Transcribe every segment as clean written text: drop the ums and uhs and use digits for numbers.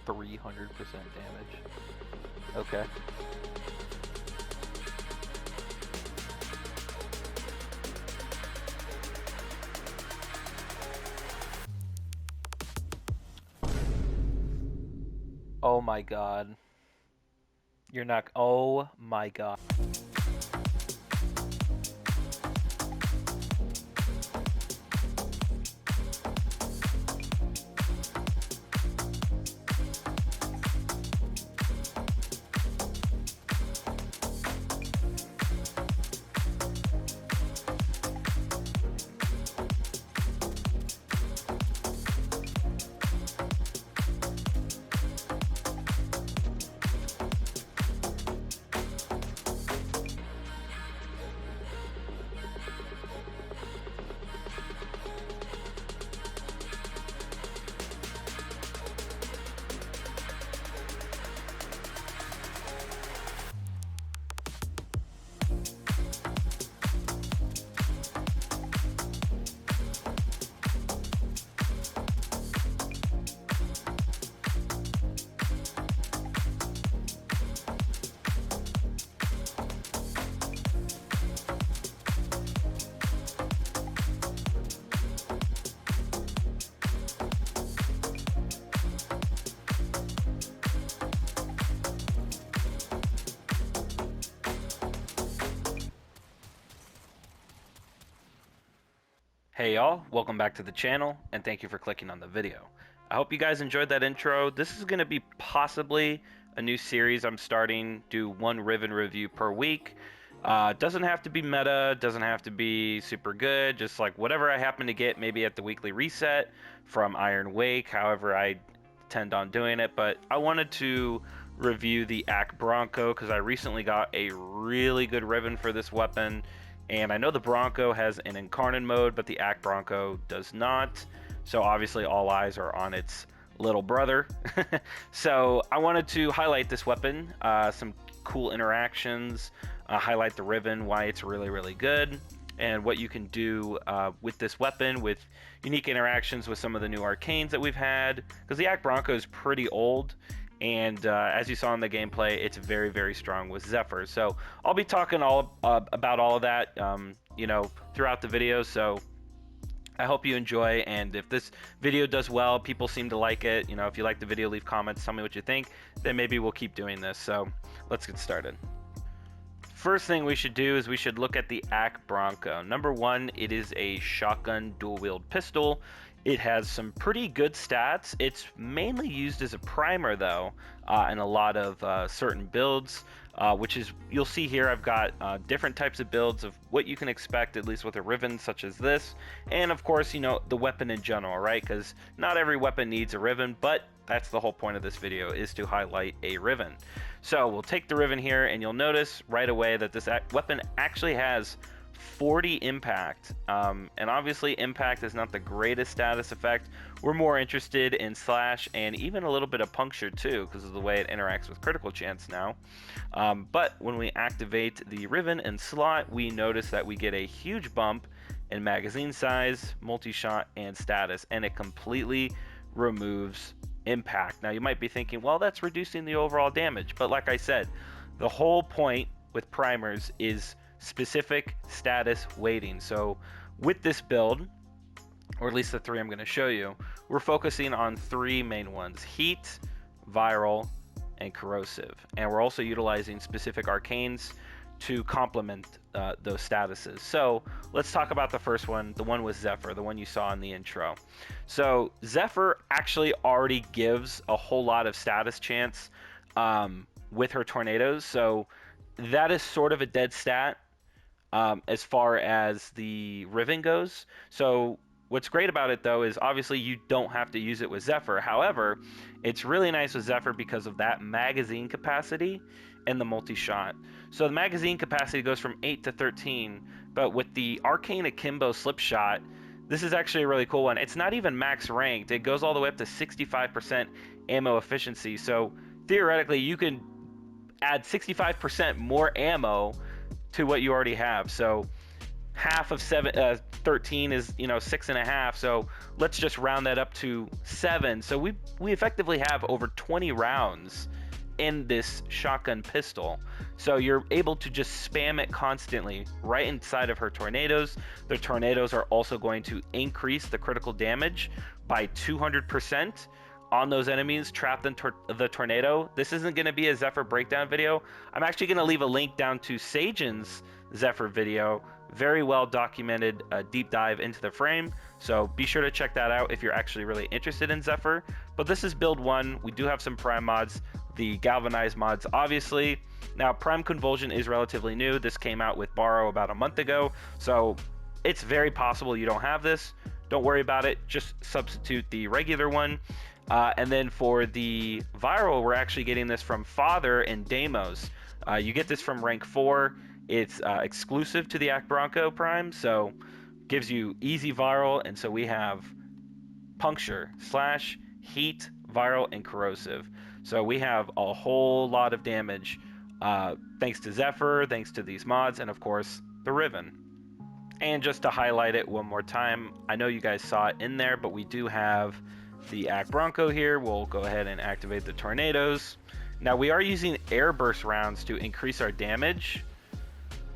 300% damage. Okay. Oh my god. You're not. Oh my god. Hey y'all, welcome back to the channel, and thank you for clicking on the video. I hope you guys enjoyed that intro. This is going to be possibly a new series I'm starting, do one Riven review per week. Doesn't have to be meta, doesn't have to be super good, just like whatever I happen to get maybe at the weekly reset from Iron Wake, however I tend on doing it. But I wanted to review the Akbronco because I recently got a really good Riven for this weapon. And I know the Bronco has an incarnate mode, but the Akbronco does not. So obviously all eyes are on its little brother. So I wanted to highlight this weapon, some cool interactions, highlight the Riven, why it's really, really good, and what you can do with this weapon with unique interactions with some of the new arcanes that we've had. Because the Akbronco is pretty old. And as you saw in the gameplay, it's very, very strong with Zephyr. So I'll be talking all about all of that, throughout the video. So I hope you enjoy. And if this video does well, people seem to like it. If you like the video, leave comments, tell me what you think. Then maybe we'll keep doing this. So let's get started. First thing we should do is we should look at the Akbronco. Number one, it is a shotgun dual-wield pistol. It has some pretty good stats. It's mainly used as a primer though, in a lot of certain builds, which is, you'll see here I've got different types of builds of what you can expect, at least with a Riven such as this. And of course, the weapon in general, right? Because not every weapon needs a Riven, but that's the whole point of this video, is to highlight a Riven. So we'll take the Riven here, and you'll notice right away that this weapon actually has 40 impact, and obviously impact is not the greatest status effect. We're more interested in slash and even a little bit of puncture too, because of the way it interacts with critical chance now. But when we activate the Riven and slot, we notice that we get a huge bump in magazine size, multi-shot, and status, and it completely removes impact. Now you might be thinking, well, that's reducing the overall damage, but like I said, the whole point with primers is specific status weighting. So with this build, or at least the three I'm going to show you, we're focusing on three main ones: heat, viral, and corrosive. And we're also utilizing specific arcanes to complement those statuses. So let's talk about the first one, the one with Zephyr, the one you saw in the intro. So Zephyr actually already gives a whole lot of status chance with her tornadoes. So that is sort of a dead stat as far as the Riven goes. So what's great about it though is obviously you don't have to use it with Zephyr. However, it's really nice with Zephyr because of that magazine capacity and the multi-shot. So the magazine capacity goes from 8 to 13, but with the Arcane Akimbo slip shot, this is actually a really cool one. It's not even max ranked. It goes all the way up to 65% ammo efficiency. So theoretically you can add 65% more ammo to what you already have. So half of 13 is, you know, 6.5. So let's just round that up to 7. So we effectively have over 20 rounds in this shotgun pistol. So you're able to just spam it constantly right inside of her tornadoes. The tornadoes are also going to increase the critical damage by 200% on those enemies trapped in the tornado. This isn't going to be a Zephyr breakdown video. I'm actually going to leave a link down to Sajin's Zephyr video. Very well documented deep dive into the frame. So be sure to check that out if you're actually really interested in Zephyr. But this is build 1. We do have some prime mods, the galvanized mods obviously. Now prime convulsion is relatively new. This came out with Borrow about a month ago. So it's very possible you don't have this. Don't worry about it. Just substitute the regular one. And then for the viral, we're actually getting this from Father and Deimos. You get this from rank 4. It's exclusive to the Akbronco Prime, so gives you easy viral. And so we have puncture, slash, heat, viral, and corrosive. So we have a whole lot of damage thanks to Zephyr, thanks to these mods, and of course the Riven. And just to highlight it one more time, I know you guys saw it in there, but we do have the Akbronco here. We'll go ahead and activate the tornadoes. Now we are using air burst rounds to increase our damage.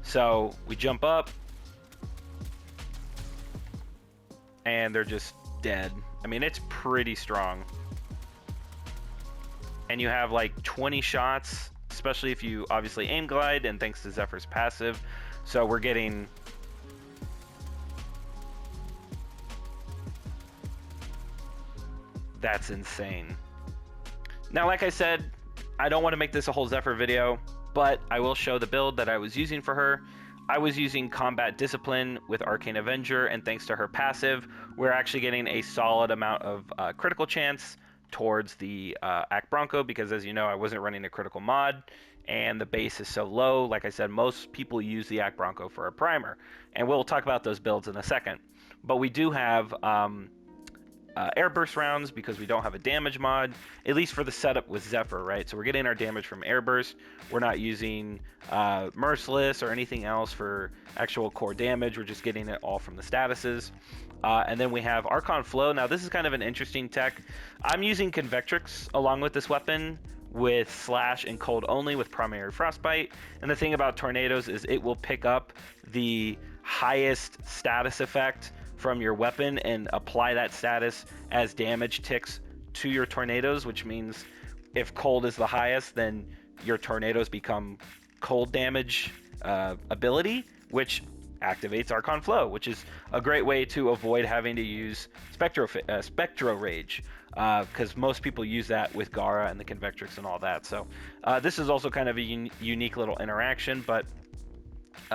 So we jump up and they're just dead. I mean, it's pretty strong. And you have like 20 shots, especially if you obviously aim glide, and thanks to Zephyr's passive. So we're getting that's insane. Now, like I said, I don't want to make this a whole Zephyr video, but I will show the build that I was using for her. I was using Combat Discipline with Arcane Avenger, and thanks to her passive, we're actually getting a solid amount of critical chance towards the Akbronco, because as you know, I wasn't running a critical mod, and the base is so low. Like I said, most people use the Akbronco for a primer, and we'll talk about those builds in a second. But we do have air burst rounds because we don't have a damage mod, at least for the setup with Zephyr, right? So we're getting our damage from air burst. We're not using merciless or anything else for actual core damage. We're just getting it all from the statuses. And then we have Archon Flow. Now this is kind of an interesting tech. I'm using Convectrix along with this weapon with slash and cold only with primary frostbite. And the thing about tornadoes is it will pick up the highest status effect from your weapon and apply that status as damage ticks to your tornadoes, which means if cold is the highest, then your tornadoes become cold damage ability, which activates Archon Flow, which is a great way to avoid having to use Spectro Rage, because most people use that with Gara and the Convectrix and all that. So this is also kind of a unique little interaction, but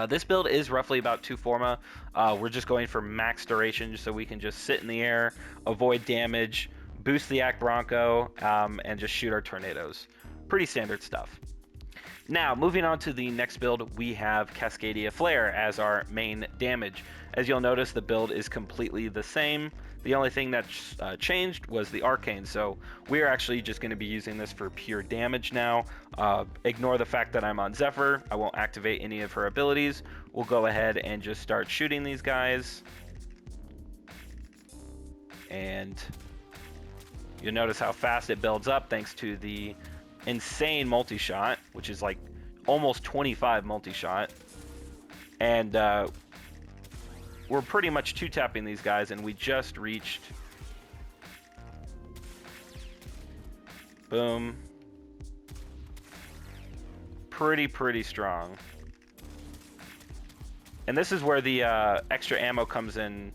this build is roughly about 2 forma. We're just going for max duration so we can just sit in the air, avoid damage, boost the Akbronco, and just shoot our tornadoes. Pretty standard stuff. Now, moving on to the next build, we have Cascadia Flare as our main damage. As you'll notice, the build is completely the same. The only thing that's changed was the Arcane, so we're actually just going to be using this for pure damage now. Ignore the fact that I'm on Zephyr. I won't activate any of her abilities. We'll go ahead and just start shooting these guys. And you'll notice how fast it builds up thanks to the insane multi-shot, which is like almost 25 multi-shot. And we're pretty much two-tapping these guys, and we just reached, boom, pretty strong. And this is where the extra ammo comes in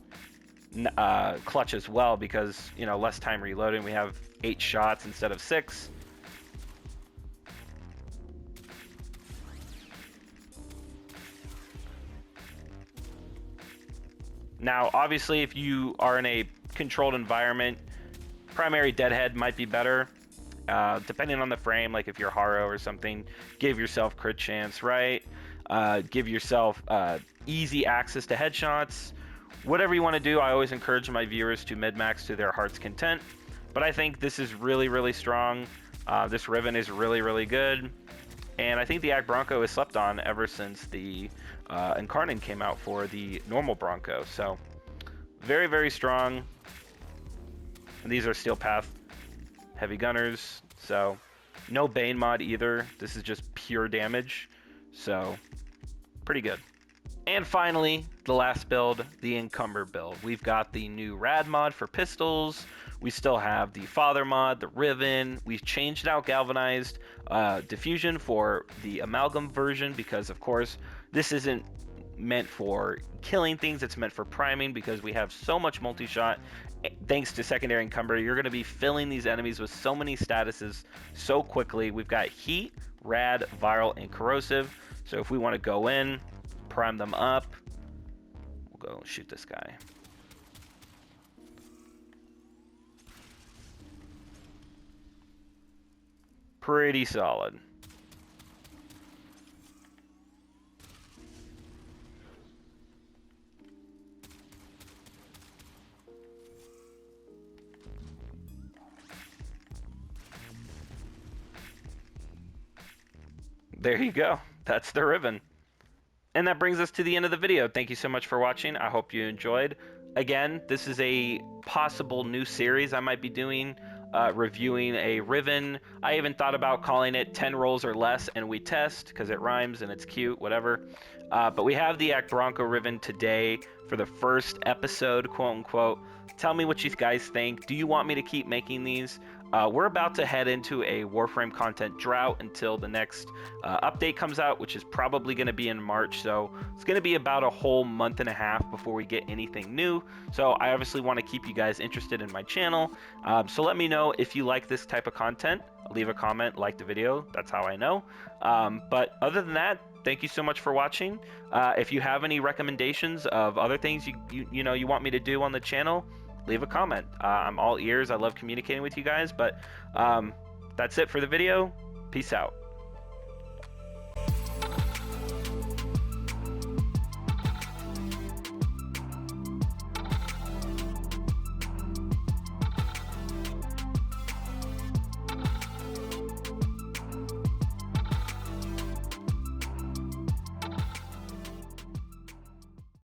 clutch as well, because, you know, less time reloading. We have 8 shots instead of 6. Now, obviously, if you are in a controlled environment, primary deadhead might be better. Depending on the frame, like if you're Haro or something, give yourself crit chance, right? Give yourself easy access to headshots. Whatever you want to do, I always encourage my viewers to mid-max to their heart's content. But I think this is really strong. This Riven is really good. And I think the Akbronco is slept on ever since the Incarnate came out for the normal Bronco. So very, very strong. And these are Steel Path heavy gunners. So no Bane mod either. This is just pure damage. So pretty good. And finally, the last build, the Encumber build. We've got the new Rad mod for pistols. We still have the Father mod, the Riven. We've changed out Galvanized Diffusion for the Amalgam version because, of course, this isn't meant for killing things. It's meant for priming because we have so much multi-shot. Thanks to Secondary Encumber, you're going to be filling these enemies with so many statuses so quickly. We've got Heat, Rad, Viral, and Corrosive. So if we want to go in, prime them up, we'll go shoot this guy. Pretty solid. There you go. That's the Riven. And that brings us to the end of the video. Thank you so much for watching. I hope you enjoyed. Again, this is a possible new series I might be doing, reviewing a Riven. I even thought about calling it 10 rolls or less and we test because it rhymes and it's cute, whatever. But we have the Akbronco Riven today for the first episode, quote unquote. Tell me what you guys think. Do you want me to keep making these? We're about to head into a Warframe content drought until the next update comes out, which is probably going to be in March. So it's going to be about a whole month and a half before we get anything new. So I obviously want to keep you guys interested in my channel. So let me know if you like this type of content. Leave a comment, like the video. That's how I know. But other than that, thank you so much for watching. If you have any recommendations of other things you want me to do on the channel, leave a comment. I'm all ears. I love communicating with you guys, but that's it for the video. Peace out.